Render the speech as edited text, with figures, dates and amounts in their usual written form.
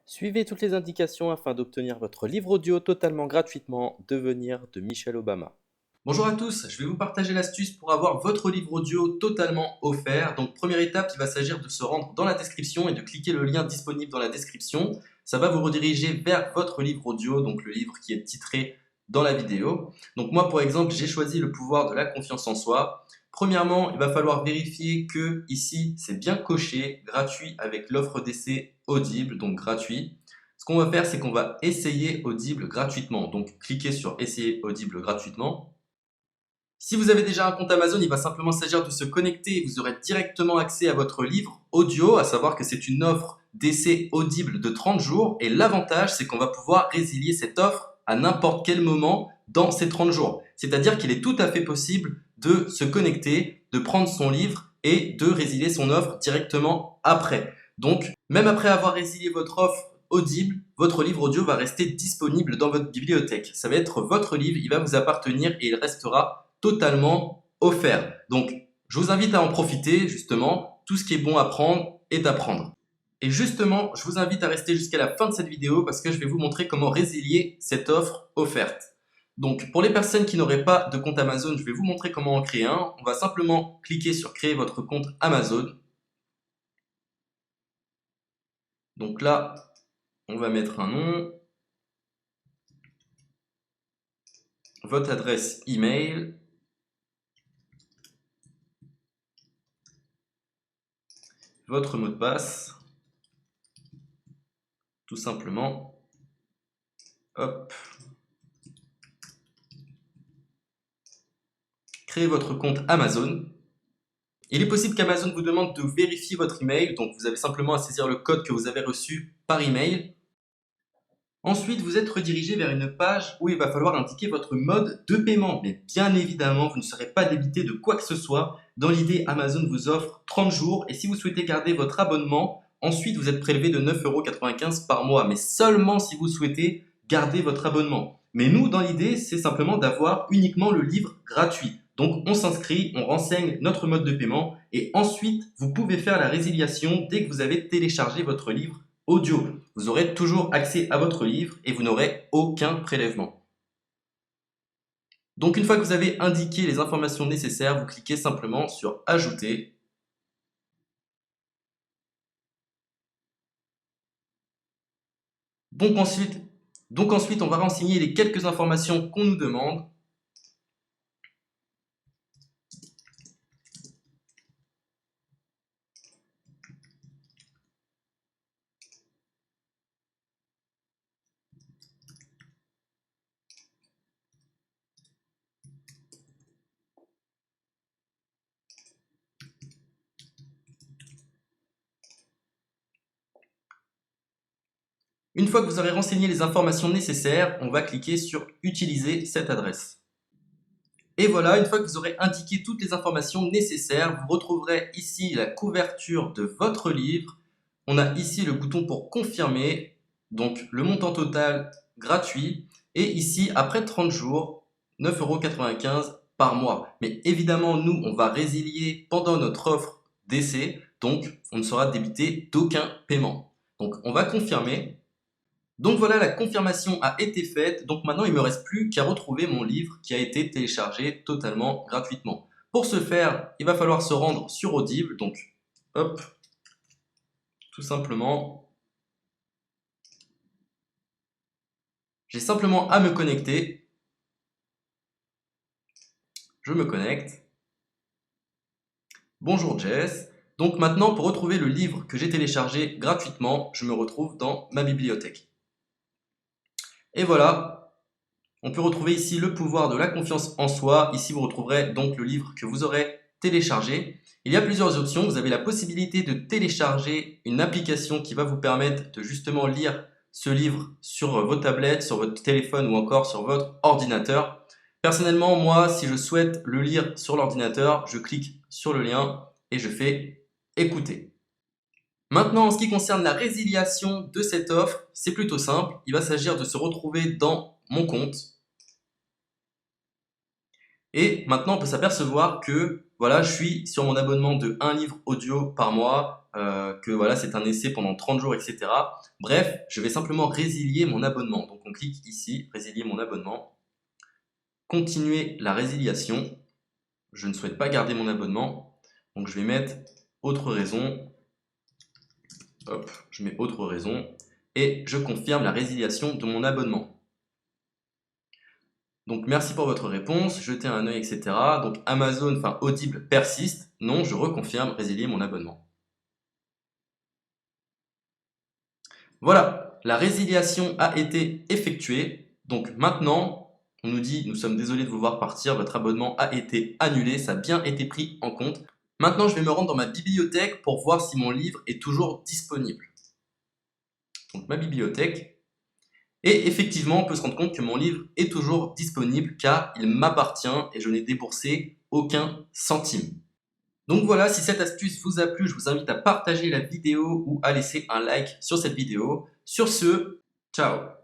Suivez toutes les indications afin d'obtenir votre livre audio totalement gratuitement, Devenir de Michelle Obama. Bonjour à tous, je vais vous partager l'astuce pour avoir votre livre audio totalement offert. Donc première étape, il va s'agir de se rendre dans la description et de cliquer le lien disponible dans la description. Ça va vous rediriger vers votre livre audio, donc le livre qui est titré dans la vidéo. Donc moi par exemple, j'ai choisi le pouvoir de la confiance en soi. Premièrement, il va falloir vérifier que ici c'est bien coché, gratuit avec l'offre d'essai Audible, donc gratuit. Ce qu'on va faire, c'est qu'on va essayer Audible gratuitement. Donc cliquez sur essayer Audible gratuitement. Si vous avez déjà un compte Amazon, il va simplement s'agir de se connecter et vous aurez directement accès à votre livre audio, à savoir que c'est une offre d'essai Audible de 30 jours et l'avantage c'est qu'on va pouvoir résilier cette offre à n'importe quel moment dans ces 30 jours. C'est-à-dire qu'il est tout à fait possible de se connecter, de prendre son livre et de résilier son offre directement après. Donc, même après avoir résilié votre offre Audible, votre livre audio va rester disponible dans votre bibliothèque. Ça va être votre livre, il va vous appartenir et il restera totalement offert. Donc, je vous invite à en profiter, justement. Tout ce qui est bon à prendre est à prendre. Et justement, je vous invite à rester jusqu'à la fin de cette vidéo parce que je vais vous montrer comment résilier cette offre offerte. Donc, pour les personnes qui n'auraient pas de compte Amazon, je vais vous montrer comment en créer un. On va simplement cliquer sur créer votre compte Amazon. Donc là, on va mettre un nom, votre adresse email, votre mot de passe, tout simplement. Hop. Créez votre compte Amazon. Il est possible qu'Amazon vous demande de vérifier votre email, donc vous avez simplement à saisir le code que vous avez reçu par email. Ensuite, vous êtes redirigé vers une page où il va falloir indiquer votre mode de paiement. Mais bien évidemment, vous ne serez pas débité de quoi que ce soit. Dans l'idée, Amazon vous offre 30 jours et si vous souhaitez garder votre abonnement, ensuite vous êtes prélevé de 9,95 € par mois, mais seulement si vous souhaitez garder votre abonnement. Mais nous, dans l'idée, c'est simplement d'avoir uniquement le livre gratuit. Donc on s'inscrit, on renseigne notre mode de paiement et ensuite vous pouvez faire la résiliation dès que vous avez téléchargé votre livre audio. Vous aurez toujours accès à votre livre et vous n'aurez aucun prélèvement. Donc une fois que vous avez indiqué les informations nécessaires, vous cliquez simplement sur Ajouter. Donc ensuite, on va renseigner les quelques informations qu'on nous demande. Une fois que vous aurez renseigné les informations nécessaires, on va cliquer sur Utiliser cette adresse. Et voilà, une fois que vous aurez indiqué toutes les informations nécessaires, vous retrouverez ici la couverture de votre livre. On a ici le bouton pour confirmer, donc le montant total gratuit. Et ici, après 30 jours, 9,95 € par mois. Mais évidemment, nous, on va résilier pendant notre offre d'essai, donc on ne sera débité d'aucun paiement. Donc on va confirmer. Donc voilà, la confirmation a été faite, donc maintenant il ne me reste plus qu'à retrouver mon livre qui a été téléchargé totalement gratuitement. Pour ce faire, il va falloir se rendre sur Audible, donc hop, tout simplement, j'ai simplement à me connecter, je me connecte, bonjour Jess, donc maintenant pour retrouver le livre que j'ai téléchargé gratuitement, je me retrouve dans ma bibliothèque. Et voilà, on peut retrouver ici le pouvoir de la confiance en soi. Ici, vous retrouverez donc le livre que vous aurez téléchargé. Il y a plusieurs options. Vous avez la possibilité de télécharger une application qui va vous permettre de justement lire ce livre sur vos tablettes, sur votre téléphone ou encore sur votre ordinateur. Personnellement, moi, si je souhaite le lire sur l'ordinateur, je clique sur le lien et je fais écouter. Maintenant, en ce qui concerne la résiliation de cette offre, c'est plutôt simple. Il va s'agir de se retrouver dans mon compte. Et maintenant, on peut s'apercevoir que voilà, je suis sur mon abonnement de 1 livre audio par mois que voilà, c'est un essai pendant 30 jours, etc. Bref, je vais simplement résilier mon abonnement. Donc on clique ici, résilier mon abonnement. Continuer la résiliation. Je ne souhaite pas garder mon abonnement. Donc je vais mettre autre raison. Hop, je mets autre raison. Et je confirme la résiliation de mon abonnement. Donc merci pour votre réponse, jetez un œil, etc. Donc Amazon, enfin Audible persiste. Non, je reconfirme, résilier mon abonnement. Voilà, la résiliation a été effectuée. Donc maintenant, on nous dit, nous sommes désolés de vous voir partir, votre abonnement a été annulé, ça a bien été pris en compte. Maintenant, je vais me rendre dans ma bibliothèque pour voir si mon livre est toujours disponible. Donc ma bibliothèque. Et effectivement, on peut se rendre compte que mon livre est toujours disponible car il m'appartient et je n'ai déboursé aucun centime. Donc voilà, si cette astuce vous a plu, je vous invite à partager la vidéo ou à laisser un like sur cette vidéo. Sur ce, ciao!